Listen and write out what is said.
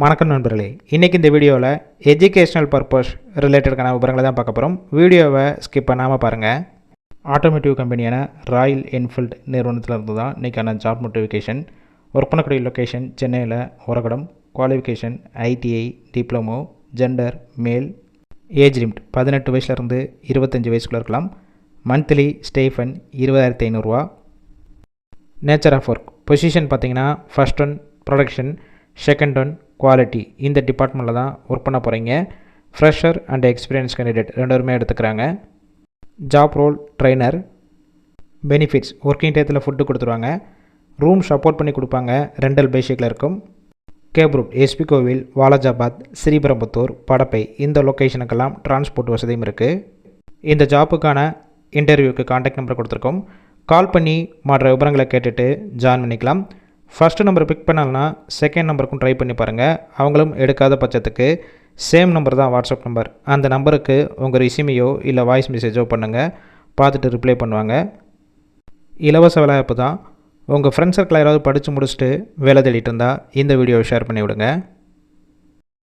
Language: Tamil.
வணக்கம் நண்பர்களே, இன்றைக்கி இந்த வீடியோவில் எஜுகேஷ்னல் பர்பஸ் ரிலேட்டடான விவரங்களை தான் பார்க்க போகிறோம். வீடியோவை ஸ்கிப் பண்ணாமல் பாருங்கள். ஆட்டோமேட்டிவ் கம்பெனியான ராயல் என்ஃபீல்டு நிறுவனத்தில் இருந்து தான் இன்றைக்கான ஜாப் நோட்டிஃபிகேஷன். ஒர்க் பண்ணக்கூடிய லொக்கேஷன் சென்னையில் Oragadam. Qualification ITI, diploma, gender மேல், ஏஜ் லிமிட் 18 வயசுலேருந்து 25 வயசுக்குள்ளே இருக்கலாம். மந்த்லி ஸ்டேஃபன் 20,500 ரூபா. நேச்சர் ஆஃப் ஒர்க் பொசிஷன் பார்த்திங்கன்னா first one production, second one quality. இந்த டிபார்ட்மெண்ட்டில் தான் ஒர்க் பண்ண போகிறீங்க. ஃப்ரெஷர் அண்ட் எக்ஸ்பீரியன்ஸ் கேண்டிடேட் ரெண்டுமே எடுத்துக்கிறாங்க. Job role trainer. Benefits working டயத்தில் ஃபுட்டு கொடுத்துருவாங்க. ரூம் சப்போர்ட் பண்ணி கொடுப்பாங்க. ரெண்டல் பேசிக்கில் இருக்கும். கேப் ரூட் எஸ்பி கோவில், வாலாஜாபாத், ஸ்ரீபெரும்புத்தூர், படப்பை இந்த லொக்கேஷனுக்கெல்லாம் டிரான்ஸ்போர்ட் வசதியும் இருக்குது. இந்த ஜாப்புக்கான இன்டர்வியூக்கு கான்டாக்ட் நம்பர் கொடுத்துருக்கோம். கால் பண்ணி மற்ற விவரங்களை கேட்டுட்டு ஜாயின் பண்ணிக்கலாம். ஃபஸ்ட்டு நம்பர் பிக் பண்ணலன்னா செகண்ட் நம்பருக்கும் ட்ரை பண்ணி பாருங்கள். அவங்களும் எடுக்காத பட்சத்துக்கு சேம் நம்பர் தான் வாட்ஸ்அப் நம்பர். அந்த நம்பருக்கு உங்கள் ரெஸ்யூமையோ இல்லை வாய்ஸ் மெசேஜோ பண்ணுங்கள். பார்த்துட்டு ரிப்ளை பண்ணுவாங்க. இலவச வேலைவாய்ப்பு தான். உங்கள் ஃப்ரெண்ட்ஸ் சர்க்கிள் யாராவது படித்து முடிச்சுட்டு வேலை தேடிட்டு இருந்தால் இந்த வீடியோவை ஷேர் பண்ணி விடுங்க.